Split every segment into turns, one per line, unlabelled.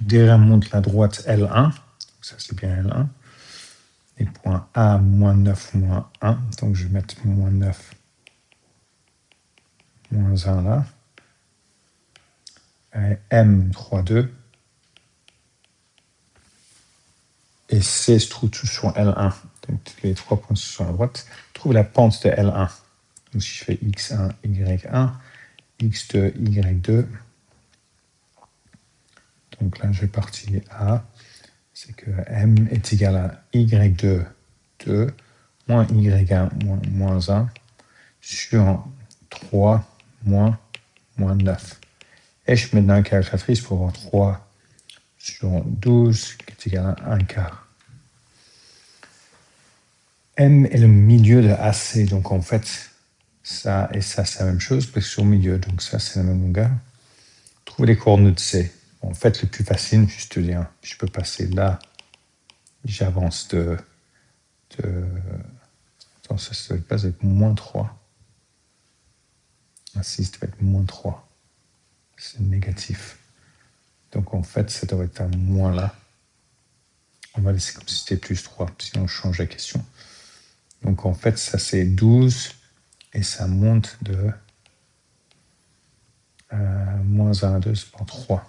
Déremonte la droite L1, ça c'est bien L1, et point A, moins 9, moins 1, donc je vais mettre moins 9, moins 1 là, et M, 3, 2, et C se trouve tout sur L1, donc les 3 points sont sur la droite. Trouve la pente de L1, donc si je fais X1, Y1, X2, Y2, donc là je vais partir A, c'est que M est égal à Y2, 2, moins Y1, moins 1, sur 3, moins 9. Et je mets dans la calculatrice pour avoir 3 sur 12, qui est égal à 1 quart. M est le milieu de AC, donc en fait, ça et ça, c'est la même chose, parce que c'est au milieu, donc ça, c'est la même longueur. Trouver les coordonnées de C. En fait, le plus facile, juste te dire, je peux passer là, j'avance de attends, ça doit pas être moins 3. Ah si, ça doit être moins 3. C'est négatif. Donc en fait, ça doit être un moins là. On va laisser comme si c'était plus 3, sinon on change la question. Donc en fait, ça c'est 12, et ça monte de moins 1 à 2, c'est par 3.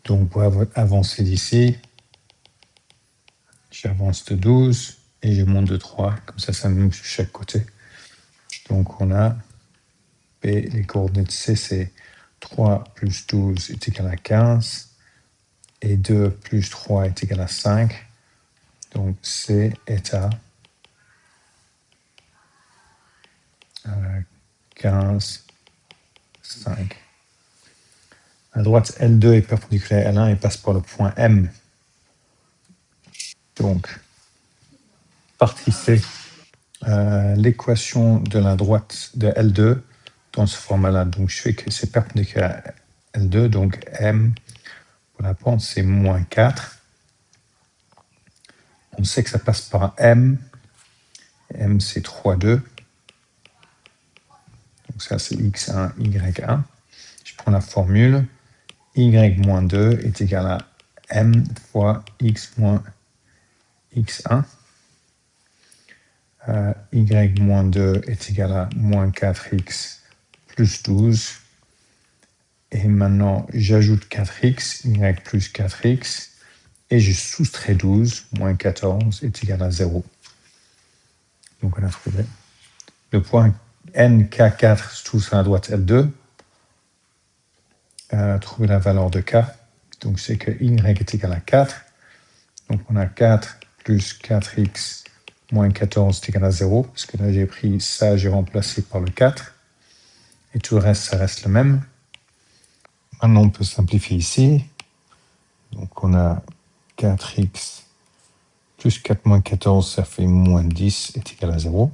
Donc pour avancer d'ici, j'avance de 12, et je monte de 3, comme ça me monte sur chaque côté. Donc on a B, les coordonnées de C, c'est 3 plus 12 est égal à 15, et 2 plus 3 est égal à 5. Donc C est à 15, 5. La droite L2 est perpendiculaire à L1 et passe par le point M. Donc, partie C, l'équation de la droite de L2 dans ce format-là. Donc, je fais que c'est perpendiculaire à L2, donc M pour la pente, c'est moins 4. On sait que ça passe par M. M, c'est 3, 2. Donc, ça, c'est X1, Y1. Je prends la formule. Y moins 2 est égal à M fois X moins X1. Y moins 2 est égal à moins 4X plus 12. Et maintenant, j'ajoute 4X, Y plus 4X, et je soustrais 12, moins 14 est égal à 0. Donc on a trouvé. Le point NK4 se trouve sur la droite L2. Trouver la valeur de K. Donc c'est que Y est égal à 4. Donc on a 4 plus 4X moins 14 est égal à 0. Parce que là j'ai pris ça, j'ai remplacé par le 4. Et tout le reste, ça reste le même. Maintenant on peut simplifier ici. Donc on a 4X plus 4 moins 14, ça fait moins 10 est égal à 0.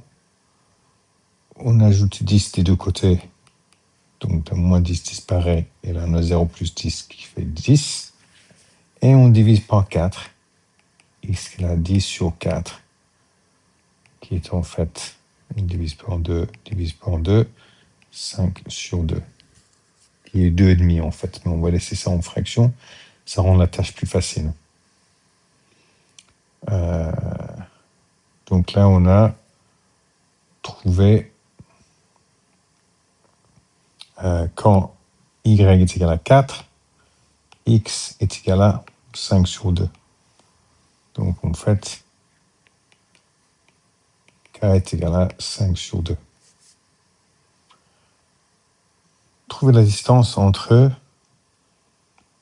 On ajoute 10 des deux côtés. Donc moins 10 disparaît. Et là on a 0 plus 10 qui fait 10. Et on divise par 4. X est là 10 sur 4. Qui est en fait, on divise par 2, 5 sur 2. Qui est 2,5 en fait. Mais on va laisser ça en fraction. Ça rend la tâche plus facile. Donc là, on a trouvé quand y est égal à 4, x est égal à 5 sur 2. Donc en fait, k est égal à 5 sur 2. Trouver la distance entre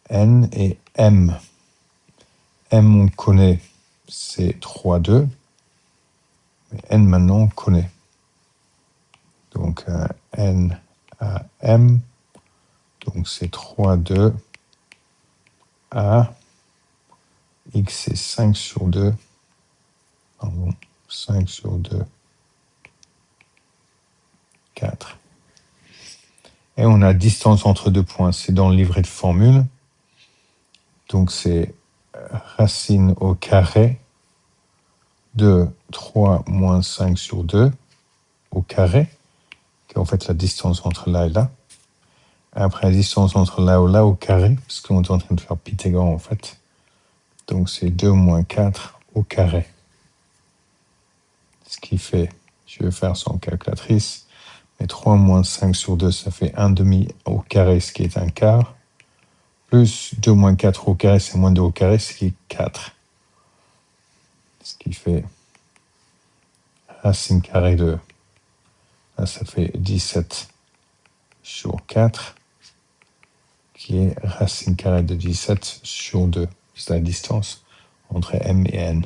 n et m. M, on connaît, c'est 3, 2. Mais n, maintenant, on connaît. Donc, n à m, donc c'est 3, 2, à x, c'est 5 sur 2. Pardon, 5 sur 2, 4. Et on a distance entre deux points, c'est dans le livret de formule. Donc, c'est racine au carré de 3 moins 5 sur 2 au carré, qui est en fait la distance entre là et là. Après, la distance entre là au carré, parce qu'on est en train de faire Pythagore en fait. Donc c'est 2 moins 4 au carré. Ce qui fait, je vais faire sans calculatrice, mais 3 moins 5 sur 2, ça fait 1 demi au carré, ce qui est un quart. Plus 2 moins 4 au carré, c'est moins 2 au carré, ce qui est 4. Ce qui fait racine carrée de... Là, ça fait 17 sur 4, qui est racine carrée de 17 sur 2. C'est la distance entre m et n.